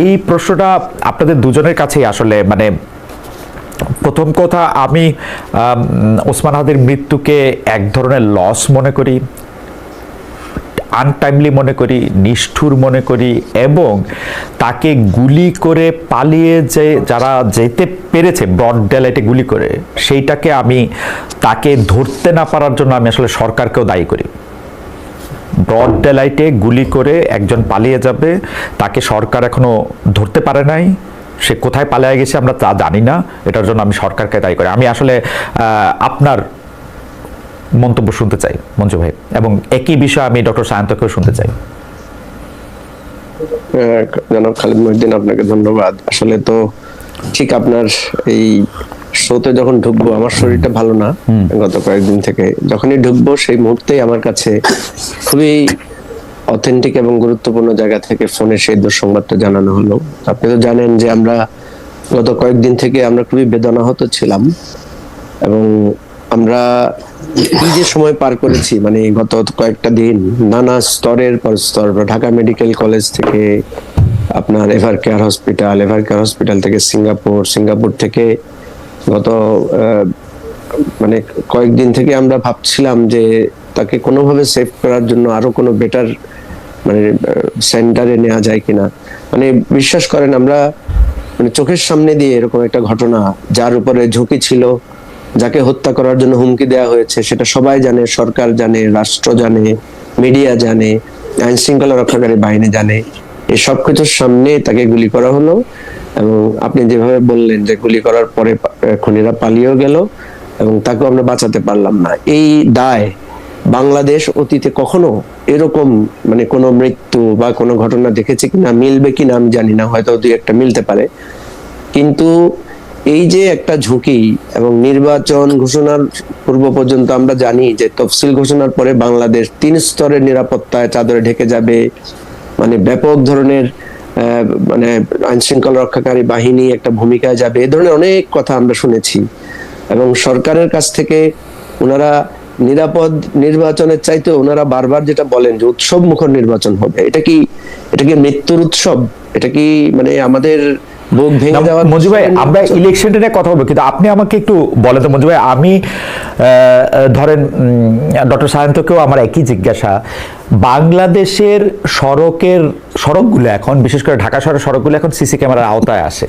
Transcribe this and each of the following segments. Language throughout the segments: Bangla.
এই প্রশ্নটা আপনাদের দুজনের কাছেই আসলে মানে প্রথম কথা, আমি ওসমান হাদির মৃত্যুকে এক ধরনের লস মনে করি, আনটাইমলি মনে করি, নিষ্ঠুর মনে করি, এবং তাকে গুলি করে পালিয়ে যে যারা যেতে পেরেছে ব্রড ডেলাইটে গুলি করে, সেইটাকে আমি তাকে ধরতে না পারার জন্য আমি আসলে সরকারকেও দায়ী করি। ব্রড ডেলাইটে গুলি করে একজন পালিয়ে যাবে, তাকে সরকার এখনো ধরতে পারে নাই, সে কোথায় পালিয়ে গেছে আমরা তা জানি না, এটার জন্য আমি সরকারকে দায়ী করি। আমি আসলে আপনার মন্তব্য শুনতে চাই মঞ্জু ভাই, এবং একই বিষয়ে আমি ডক্টর সায়ন্তকেও শুনতে চাই। জনাব খালিদ মহিউদ্দিন, আপনাকে ধন্যবাদ। আসলে তো ঠিক আপনার এই শোতে যখন ঢুকবো আমার শরীরটা ভালো না, গত কয়েকদিন থেকে যখনই ঢুকবো সেই মুহূর্তেই আমার কাছে খুবই অথেন্টিক এবং গুরুত্বপূর্ণ জায়গা থেকে ফোনে সেই দুঃসংবাদটা জানানো হলো। আপনি তো জানেন যে আমরা গত কয়েকদিন থেকে আমরা খুবই বেদনাহত ছিলাম, এবং আমরা এই যে সময় পার করেছি, মানে গত কয়েকটা দিন নানা স্তরের পর স্তর, ঢাকা মেডিকেল কলেজ থেকে আপনার এভার কেয়ার হসপিটাল থেকে সিঙ্গাপুর থেকে গত মানে কয়েকদিন থেকে আমরা ভাবছিলাম যে তাকে কোনোভাবে সেভ করার জন্য আরো কোনো বেটার মানে সেন্টারে নেওয়া যায় কিনা। মানে বিশ্বাস করেন, আমরা মানে চোখের সামনে দিয়ে এরকম একটা ঘটনা, যার উপরে ঝুঁকি ছিল, যাকে হত্যা করার জন্য হুমকি দেওয়া হয়েছে, সেটা সবাই জানে, সরকার জানে, রাষ্ট্র জানে, মিডিয়া জানে, আইন শৃঙ্খলা রক্ষাকারী বাহিনী জানে, এই সব কিছুর সামনে তাকে গুলি করা হলো। এবং আপনি যেভাবে বললেন যে গুলি করার পরে খুনিরা পালিয়েও গেল এবং তাকেও আমরা বাঁচাতে পারলাম না। এই দায় বাংলাদেশ অতীতে কখনো এরকম মানে কোনো মৃত্যু বা কোনো ঘটনা দেখেছে কিনা, মিলবে কিনা আমি জানি না, হয়তো দুই একটা মিলতে পারে, কিন্তু এই যে একটা ঝুঁকি, এবং নির্বাচন ঘোষণার পূর্ব পর্যন্ত আমরা জানি যে তফসিল ঘোষণার পরে বাংলাদেশ 3 স্তরের নিরাপত্তায় চাদরে ঢেকে যাবে, মানে ব্যাপক ধরনের মানে আইন শৃঙ্খলা রক্ষাকারী বাহিনী একটা ভূমিকায় যাবে, এ ধরনের অনেক কথা আমরা শুনেছি। এবং সরকারের কাছ থেকে ওনারা নিরাপদ নির্বাচনের চাইতে ওনারা বারবার যেটা বলেন যে উৎসব মুখর নির্বাচন হবে। এটা কি মৃত্যুর উৎসব? এটা কি মানে আমাদের বুক ভেঙে যাওয়ার? মঞ্জু ভাই, আমরা ইলেকশনটা নিয়ে কথা বলবো, কিন্তু আপনি আমাকে একটু বলেন তো মঞ্জু ভাই, আমি ধরেন ডক্টর সায়ন্তকেও আমার একই জিজ্ঞাসা, বাংলাদেশের সড়কগুলো এখন, বিশেষ করে ঢাকা শহরের সড়কগুলো এখন সিসি ক্যামেরার আওতায় আসে।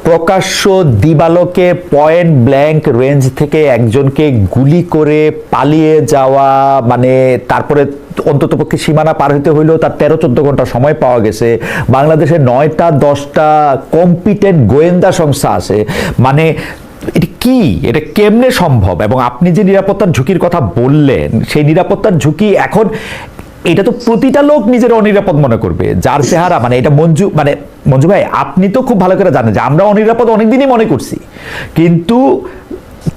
প্রকাশ্য দিবালোকে পয়েন্ট ব্ল্যাঙ্ক রেঞ্জ থেকে একজনকে গুলি করে পালিয়ে যাওয়া, মানে তারপরে অন্ততপক্ষে সীমানা পার হইতে হইলেও তার 13-14 ঘন্টা সময় পাওয়া গেছে। বাংলাদেশে 9টা-10টা কম্পিটেন্ট গোয়েন্দা সংস্থা আছে। মানে এটা কি, এটা কেমনে সম্ভব? এবং আপনি যে নিরাপত্তার ঝুঁকির কথা বললেন, সেই নিরাপত্তার ঝুঁকি এখন, এটা তো প্রতিটা লোক নিজের অনিরাপদ মনে করবে, যার চেহারা, মানে এটা মঞ্জু ভাই আপনি তো খুব ভালো করে জানেন যে আমরা অনিরাপদ অনেকদিনই মনে করছি, কিন্তু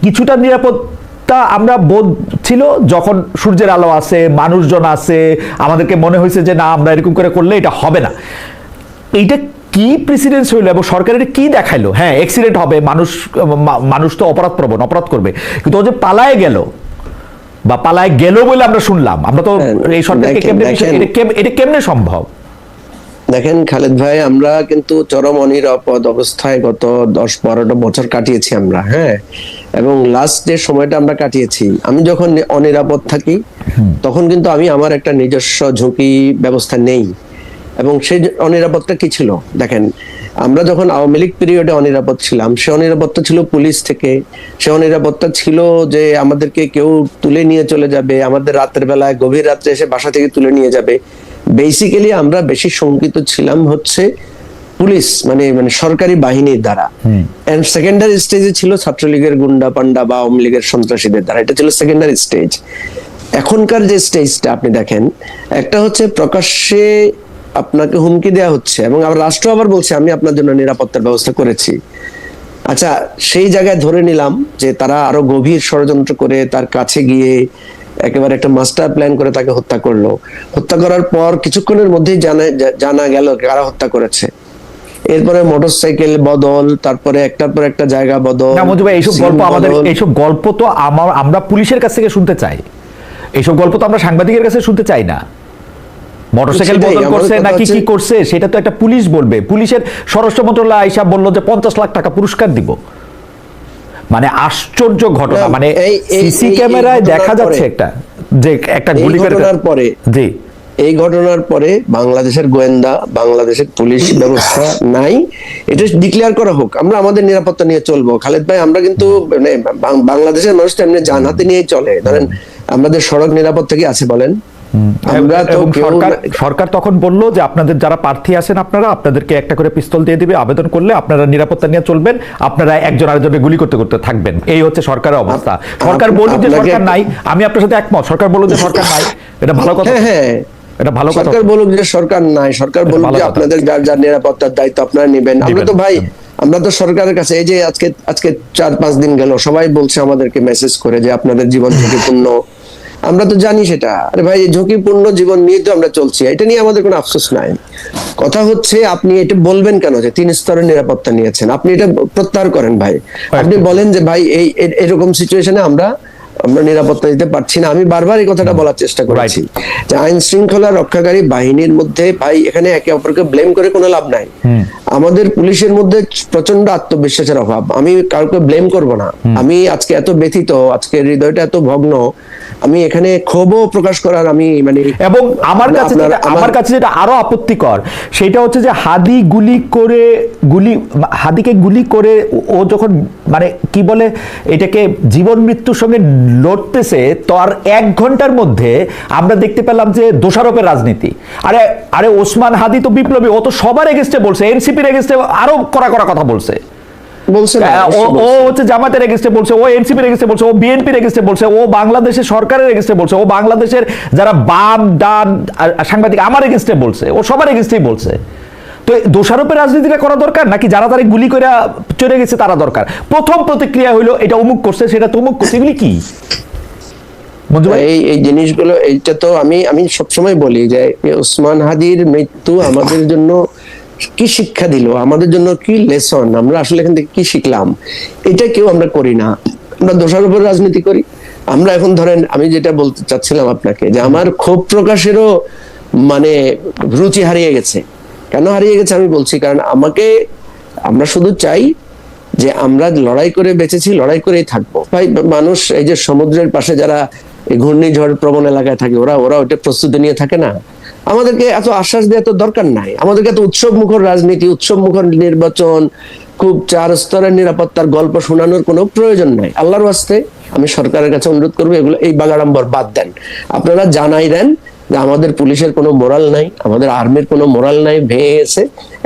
কিছুটা নিরাপত্তা আমরা বোধ ছিল যখন সূর্যের আলো আছে, মানুষজন আছে, আমাদেরকে মনে হয়েছে যে না, আমরা এরকম করে করলে এটা হবে না। এইটা কি প্রেসিডেন্স হইলো এবং সরকারের কি দেখাইলো? হ্যাঁ, অ্যাক্সিডেন্ট হবে, মানুষ তো অপরাধ করবে, কিন্তু ও যে পালায় গেল বা পালায় গেল বলে আমরা শুনলাম, আমরা তো এই সরকারকে এটা কেমনে সম্ভব? দেখেন খালেদ ভাই, আমরা কিন্তু চরম অনিরাপদ অবস্থায় গত 10-12টা বছর কাটিয়েছি আমরা, হ্যাঁ। এবং লাস্ট যে সময়টা আমরা কাটিয়েছি, আমি যখন অনিরাপদ থাকি তখন কিন্তু আমি আমার একটা নিজস্ব ঝুঁকি ব্যবস্থা নেই। এবং সেই অনিরাপদটা কি ছিল দেখেন, আমরা যখন আওয়ামী লীগ পিরিয়ডে অনিরাপদ ছিলাম, সে অনিরাপত্তা ছিল পুলিশ থেকে, সে অনিরাপত্তা ছিল যে আমাদেরকে কেউ তুলে নিয়ে চলে যাবে, আমাদের রাতের বেলায় গভীর রাত্রে এসে বাসা থেকে তুলে নিয়ে যাবে। বেসিক্যালি আমরা বেশি শঙ্কিত ছিলাম হচ্ছে পুলিশ, মানে সরকারি বাহিনীর দ্বারা। এন্ড সেকেন্ডারি স্টেজে ছিল ছাত্রলীগের গুন্ডা পান্ডা বা আওয়ামী লীগের সন্ত্রাসীদের দ্বারা, এটা ছিল সেকেন্ডারি স্টেজ। এখনকার যে স্টেজটা আপনি দেখেন, একটা হচ্ছে প্রকাশ্যে আপনাকে হুমকি দেওয়া হচ্ছে, এবং আবার রাষ্ট্র আবার বলছে আমি আপনার জন্য নিরাপত্তার ব্যবস্থা করেছি। আচ্ছা, সেই জায়গায় ধরে নিলাম যে তারা আরো গভীর ষড়যন্ত্র করে তার কাছে গিয়ে একেবারে একটা মাস্টার প্ল্যান করে তাকে হত্যা করলো। হত্যা করার পর কিছুক্ষণের মধ্যেই জানা গেল কারা হত্যা করেছে। এরপরে মোটরসাইকেল বদল, তারপরে একটার পর একটা জায়গা বদল। এইসব গল্প তো আমরা পুলিশের কাছ থেকে শুনতে চাই, এইসব গল্প তো আমরা সাংবাদিকের কাছে শুনতে চাই না। মোটরসাইকেল সেটাই, বদল আমার করছে কথা নাকি কি হচ্ছে- করছে সেটা তো একটা পুলিশ বলবে। পুলিশের স্বরাষ্ট্র মন্ত্রণালয় আইসা বললো যে 50 লাখ টাকা পুরস্কার দিব। মানে আশ্চর্য ঘটনা। না, মানে এই সিসি এই ক্যামেরায় ঘটনার দেখা যাচ্ছে পরে- একটা যে একটা এই গুলি করে। ঘটনার পরে জি এই ঘটনার পরে বাংলাদেশের গোয়েন্দা, বাংলাদেশের পুলিশ ব্যবস্থা নাই, এটা ডিক্লেয়ার করা হোক, আমরা আমাদের নিরাপত্তা নিয়ে চলবো। খালেদ ভাই, আমরা কিন্তু মানে বাংলাদেশের মানুষ তো এমনি জান হাতে নিয়েই চলে। ধরেন আমাদের সড়ক নিরাপত্তা কি আছে বলেন? আমরা তো এবং কেউ সরকার তখন বলল যে আপনাদের যারা প্রার্থী আছেন আপনারা, আপনাদেরকে একটা করে পিস্তল দিয়ে দিবে, আবেদন করলে আপনারা নিরাপত্তা নিয়ে চলবেন, আপনারা একজন আরেকজনকে গুলি করতে করতে থাকবেন। এই হচ্ছে সরকারের অবস্থা। সরকার বলল যে আপনাকে সরকার নাই, আমি আপনার সাথে একমত। সরকার বলল যে সরকার নাই, এটা ভালো কথা। হ্যাঁ হ্যাঁ, এটা ভালো কথা। সরকার বলুক যে সরকার নাই, সরকার এটা বলুক ভালো যে কথা। আপনাদের যার যার নিরাপত্তার দায়িত্ব আপনারা নেবেন। আমরা তো ভাই, আমরা তো সরকারের কাছে এই যে আজকে 4-5 দিন গেল সবাই বলছে আমাদেরকে মেসেজ করে যে আপনাদের জীবন ঝুঁকিপূর্ণ। আমরা তো জানি সেটা। আরে ভাই, এই ঝুঁকিপূর্ণ জীবন নিয়ে তো আমরা চলছি, এটা নিয়ে আমাদের কোনো আফসোস নাই। কথা হচ্ছে আপনি এটা বলবেন কেন যে 3 স্তরের নিরাপত্তা নিয়েছেন? আপনি এটা প্রত্যাহার করেন ভাই। আপনি বলেন যে ভাই এরকম সিচুয়েশনে আমরা নিরাপত্তা দিতে পারছি না। আমি বারবার এই কথাটা বলার চেষ্টা করেছি যে আইন শৃঙ্খলা রক্ষাকারী বাহিনীর মধ্যে ভাই এখানে একে অপরকে ব্লেম করে কোনো লাভ নাই। আমাদের পুলিশের মধ্যে প্রচন্ড আত্মবিশ্বাসের অভাব। আমি কাউকে ব্লেম করব না। আমি আজকে এত ব্যথিত, আজকে হৃদয়টা এত ভগ্ন, আমি এখানে ক্ষোভও প্রকাশ করার আমি মানে। এবং আমার কাছে যেটা আরো আপত্তিকর সেটা হচ্ছে যে হাদিকে গুলি করে ও যখন মানে কি বলে এটাকে জীবন মৃত্যুর সঙ্গে লড়তেছে, তো আর 1 ঘন্টার মধ্যে আমরা দেখতে পেলাম যে দোষারোপের রাজনীতি। আরে ওসমান হাদি তো বিপ্লবী, ও তো সবার এগেস্টে বলছে, এনসিপির এগেস্টে আরো কড়া কথা বলছে। ও হচ্ছে জামাতের এগেস্টে বলছে, ও এনসিপির এগেস্টে বলছে, ও বিএনপির এগেস্টে বলছে, ও বাংলাদেশের সরকারের এগেস্টে বলছে, ও বাংলাদেশের যারা বাম ডান সাংবাদিক আমার এগেস্টে বলছে, ও সবার এগেস্টেই বলছে। তো দোষারোপের রাজনীতিটা করা দরকার নাকি যারা তারা গুলি করে চলে গেছে তারা দরকার? প্রথম প্রতিক্রিয়া হইলো এটা অমুক করছে, সেটা তমুক করছে। এগুলি কি এই জিনিসগুলো? এইটা তো আমি সবসময় বলি যে ওসমান হাদির মৃত্যু আমাদের জন্য কি শিক্ষা দিল, আমাদের জন্য কি লেসন, আমরা আসলে এখান থেকে কি শিখলাম, এটা কেউ আমরা করি না। আমরা দোষারোপের রাজনীতি করি। আমরা এখন ধরেন, আমি যেটা বলতে চাচ্ছিলাম আপনাকে, যে আমার ক্ষোভ প্রকাশেরও মানে রুচি হারিয়ে গেছে। কেন হারিয়ে গেছে আমি বলছি, কারণ আমরা শুধু চাই যে আমরা লড়াই করে বেঁচেছি, লড়াই করেই থাকবো। ভাই মানুষ এই যে সমুদ্রের পাশে যারা এই ঘূর্ণিঝড় প্রবণ এলাকায় থাকে, ওরা ওটা প্রস্তুতি নিয়ে থাকে না। আমাদেরকে এত আশ্বাস দেওয়া তো দরকার নাই। আমাদেরকে এত উৎসব মুখর রাজনীতি, উৎসব মুখর নির্বাচন, খুব 4 স্তরের নিরাপত্তার গল্প শোনানোর কোনো প্রয়োজন নাই। আল্লাহর ওয়াস্তে আমি সরকারের কাছে অনুরোধ করবো, এগুলো এই বাগাড়ম্বর বাদ দেন। আপনারা জানাই দেন যে আমাদের পুলিশের কোনো মোরাল নাই, আমাদের আর্মির কোনো মোরাল নাই, ভেঙে গেছে।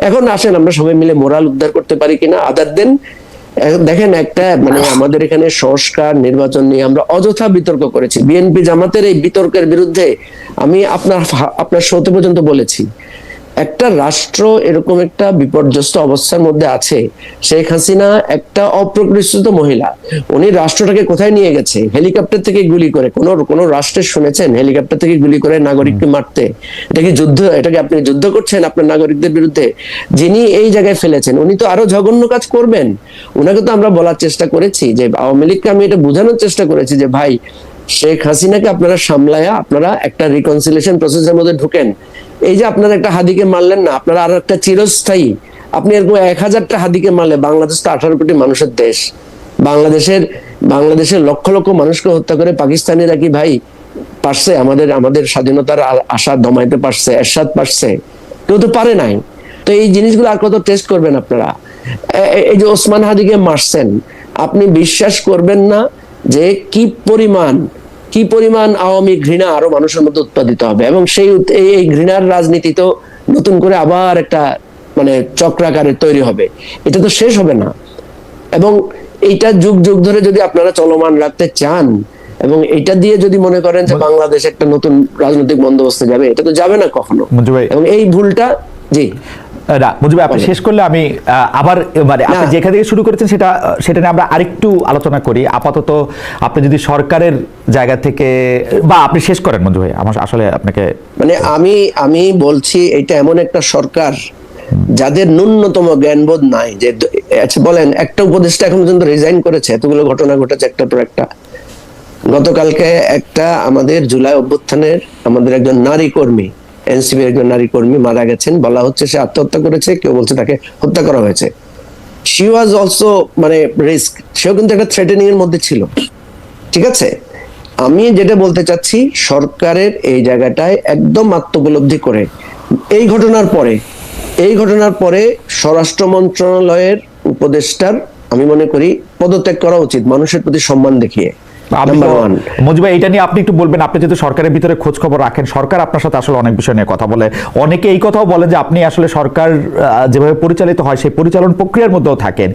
এখন আসেন আমরা সবাই মিলে মোরাল উদ্ধার করতে পারি কিনা আদার দেন। দেখেন, একটা মানে আমাদের এখানে সংস্কার নির্বাচন নিয়ে আমরা অযথা বিতর্ক করেছি। বিএনপি জামাতের এই বিতর্কের বিরুদ্ধে আমি আপনার শোতে পর্যন্ত বলেছি, একটা রাষ্ট্র এরকম একটা বিপর্যস্ত অবস্থার মধ্যে আছে। শেখ হাসিনা একটা অপ্রতিষ্ঠিত মহিলা, উনি রাষ্ট্রটাকে কোথায় নিয়ে গেছে? হেলিকপ্টার থেকে গুলি করে। কোন রাষ্ট্রে শুনেছেন হেলিকপ্টার থেকে গুলি করে নাগরিককে মারতে? এটা কি যুদ্ধ? এটাকে আপনি যুদ্ধ করছেন আপনার নাগরিকদের বিরুদ্ধে? যিনি এই জায়গায় ফেলেছেন উনি তো আরো জঘন্য কাজ করবেন। উনাকে তো আমরা বলার চেষ্টা করেছি, যে আওয়ামী লীগকে আমি এটা বোঝানোর চেষ্টা করেছি যে ভাই, শেখ হাসিনাকে আপনারা সামলায়া আপনারা একটা রিকনসিলিয়েশন প্রসেসের মধ্যে ঢুকেন। এই যে আপনারা একটা হাদিকে মারলেন না, আপনারা আর একটা চিরস্থায়ী, আপনি এরকম 1000টা হাদিকে মারলে, বাংলাদেশ তো 18 কোটি মানুষের দেশ। বাংলাদেশের লক্ষ লক্ষ মানুষকে হত্যা করে পাকিস্তানিরা কি ভাই পারছে আমাদের স্বাধীনতার আশা দমাইতে পারছে? এরশাদ পারছে? কেউ তো পারে নাই। তো এই জিনিসগুলো আর কত টেস্ট করবেন আপনারা? এই যে ওসমান হাদিকে মারছেন, আপনি বিশ্বাস করবেন না যে কি পরিমাণ আওয়ামী ঘৃণা আরো মানুষের মধ্যে উৎপাদিত হবে। এবং এই ঘৃণার রাজনীতি তো নতুন করে আবার একটা মানে চক্রাকারে তৈরি হবে। এটা তো শেষ হবে না। এবং এইটা যুগ যুগ ধরে যদি আপনারা চলমান রাখতে চান, এবং এটা দিয়ে যদি মনে করেন যে বাংলাদেশ একটা নতুন রাজনৈতিক বন্দোবস্তে যাবে, এটা তো যাবে না কখনো। এবং এই ভুলটা জি না মুজিব ভাই, আপনি শেষ করলে আমি আবার মানে আপনি যেখান থেকে শুরু করেছেন সেটা নিয়ে আমরা আরেকটু আলোচনা করি। আপাতত আপনি যদি সরকারের জায়গা থেকে বা আপনি শেষ করেন মুজিব ভাই, আমার আসলে আপনাকে মানে আমি বলছি, এটা এমন একটা সরকার যাদের ন্যূনতম জ্ঞানবোধ নাই। যে আচ্ছা বলেন, একটা উপদেষ্টা এখন পর্যন্ত রিজাইন করেছে, এতগুলো ঘটনা ঘটেছে একটার পর একটা। গতকালকে একটা আমাদের জুলাই অভ্যুত্থানের আমাদের একজন নারী কর্মী এনসিপির একজন নারী কর্মী মারা গেছেন, বলা হচ্ছে সে আত্মহত্যা করেছে, কেউ বলছে তাকে হত্যা করা হয়েছে। শি ওয়াজ অলসো মানে রিস্ক, সেও কিন্তু একটা থ্রেটেনিং এর মধ্যে ছিল। ঠিক আছে, আমি যেটা বলতে চাচ্ছি, সরকারের এই জায়গাটায় একদম আত্মোপলব্ধি করে এই ঘটনার পরে স্বরাষ্ট্র মন্ত্রণালয়ের উপদেষ্টার আমি মনে করি পদত্যাগ করা উচিত, মানুষের প্রতি সম্মান দেখিয়ে। মজিব ভাই, এটা নিয়ে আপনি একটু বলবেন, আপনি যেহেতু সরকারের ভিতরে খোঁজ খবর রাখেন, সরকার আপনার সাথে আসলে অনেক বিষয় নিয়ে কথা বলে, অনেকে এই কথাও বলেন যে আপনি আসলে সরকার যেভাবে পরিচালিত হয় সেই পরিচালন প্রক্রিয়ার মধ্যেও থাকেন।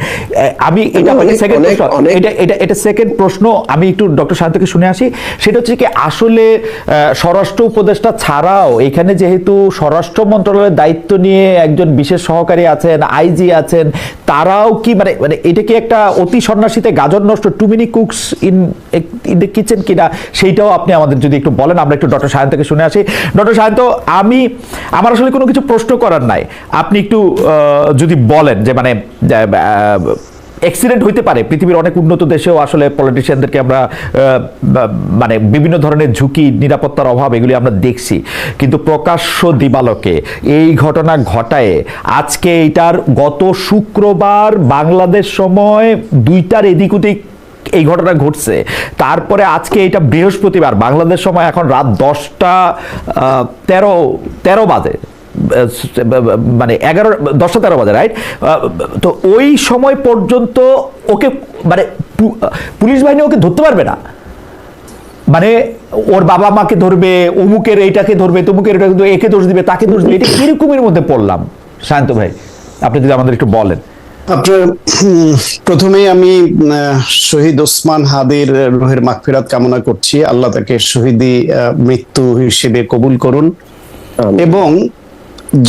আমি এটা সেকেন্ড প্রশ্ন আমি একটু ডক্টর সায়ন্তকে শুনে আসি। সেটা হচ্ছে কি, আসলে স্বরাষ্ট্র উপদেষ্টা ছাড়াও এখানে যেহেতু স্বরাষ্ট্র মন্ত্রণালয়ের দায়িত্ব নিয়ে একজন বিশেষ সহকারী আছেন, আইজি আছেন, তারাও কি মানে মানে এটা কি একটা অতি সন্ন্যাসীতে গাজর নষ্ট, too many cooks in the kitchen কিনা, সেইটাও আপনি আমাদের যদি একটু বলেন। আমরা একটু ডক্টর সায়ন্তকে শুনে আসি। ডক্টর সায়ন্ত, আমার আসলে কোনো কিছু প্রশ্ন করার নাই, আপনি একটু যদি বলেন যে মানে অ্যাক্সিডেন্ট হইতে পারে, পৃথিবীর অনেক উন্নত দেশেও আসলে পলিটিশিয়ানদেরকে আমরা মানে বিভিন্ন ধরনের ঝুঁকি, নিরাপত্তার অভাব এগুলি আমরা দেখছি, কিন্তু প্রকাশ্য দিবালোকে এই ঘটনা ঘটায় আজকে এইটার গত শুক্রবার বাংলাদেশ সময় 2টার এদিক ওদিক এই ঘটনা ঘটছে, তারপরে আজকে এটা বৃহস্পতিবার বাংলাদেশ সময় এখন রাত 10:13 বাজে, মানে 10:13 বাজে, রাইট? তো ওই সময় পর্যন্ত ওকে মানে পুলিশ বাহিনী ওকে ধরতে পারবে না, মানে ওর বাবা মাকে ধরবে, অমুকের এইটাকে ধরবে, তমুকের এটাকে ধরবে, একে দোষ দিবে, তাকে দোষ দিবে, এটা কিরকমের মধ্যে পড়লাম শান্ত ভাই, আপনি যদি আমাদের একটু বলেন। আপনার প্রথমেই আমি শহীদ ওসমান হাদির রুহের মাগফিরাত কামনা করছি, আল্লাহ তাকে শহীদি মৃত্যু হিসেবে কবুল করুন। এবং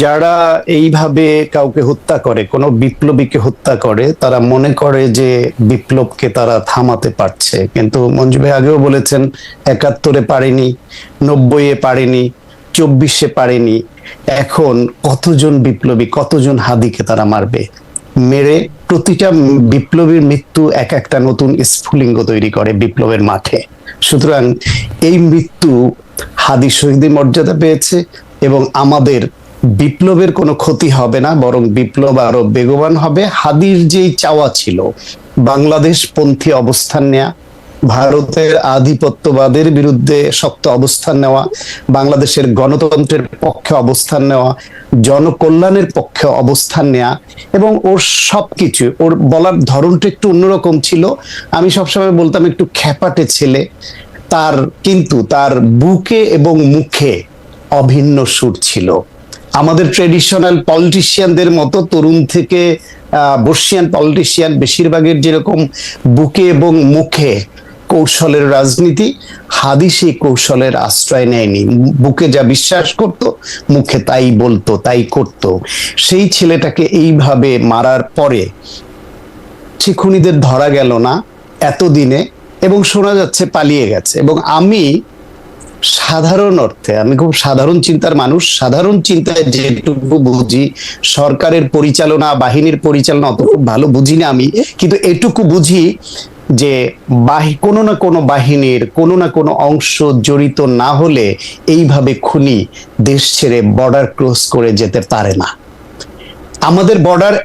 যারা এইভাবে কাউকে হত্যা করে, কোনো বিপ্লবীকে হত্যা করে, তারা মনে করে যে বিপ্লবকে তারা থামাতে পারছে, কিন্তু মঞ্জু ভাই আগেও বলেছেন 71-এ পারেনি, 90-এ পারেনি, 24-এ পারেনি, এখন কতজন বিপ্লবী, কতজন হাদিকে তারা মারবে, মেরে প্রতিটা বিপ্লবীর মৃত্যু এক একটা নতুন স্ফুলিঙ্গ তৈরি করে বিপ্লবের মাঠে। সুতরাং এই মৃত্যু হাদি শহীদের মর্যাদা পেয়েছে এবং আমাদের বিপ্লবের কোনো ক্ষতি হবে না, বরং বিপ্লব আরো বেগবান হবে। হাদির যেই চাওয়া ছিল বাংলাদেশ পন্থী অবস্থান নেয়া, ভারতের আধিপত্যবাদের বিরুদ্ধে শক্ত অবস্থান নেওয়া, বাংলাদেশের গণতন্ত্রের পক্ষে অবস্থান নেওয়া, জনকল্যাণের পক্ষে অবস্থান নেওয়া, এবং ওর সবকিছু, ওর বলার ধরনটা একটু অন্যরকম ছিল। আমি সবসময় বলতাম একটু খ্যাপাটে ছেলে, কিন্তু তার বুকে এবং মুখে অভিন্ন সুর ছিল। আমাদের ট্রেডিশনাল পলিটিশিয়ানদের মতো তরুণ থেকে বর্ষিয়ান পলিটিশিয়ান বেশিরভাগের যেরকম বুকে এবং মুখে কৌশলের রাজনীতি, হাদি সেই কৌশলের আশ্রয় নেয়নি। বুকে যা বিশ্বাস করত, মুখে তাই বলতো, তাই করত। সেই ছেলেটাকে এইভাবে মারার পরে সে খুনিদের ধরা গেল না এতদিনে, এবং শোনা যাচ্ছে পালিয়ে গেছে। এবং আমি সাধারণ অর্থে, আমি খুব সাধারণ চিন্তার মানুষ, সাধারণ চিন্তায় যেটুকু বুঝি, সরকারের পরিচালনা, বাহিনীর পরিচালনা অত খুব ভালো বুঝি না আমি, কিন্তু এটুকু বুঝি যে কোনো না কোনো বাহিনীর কোনো না কোনো অংশ জড়িত না হলে এইভাবে খুনি দেশ ছেড়ে বর্ডার ক্রস করে যেতে পারে না। আমাদের বর্ডার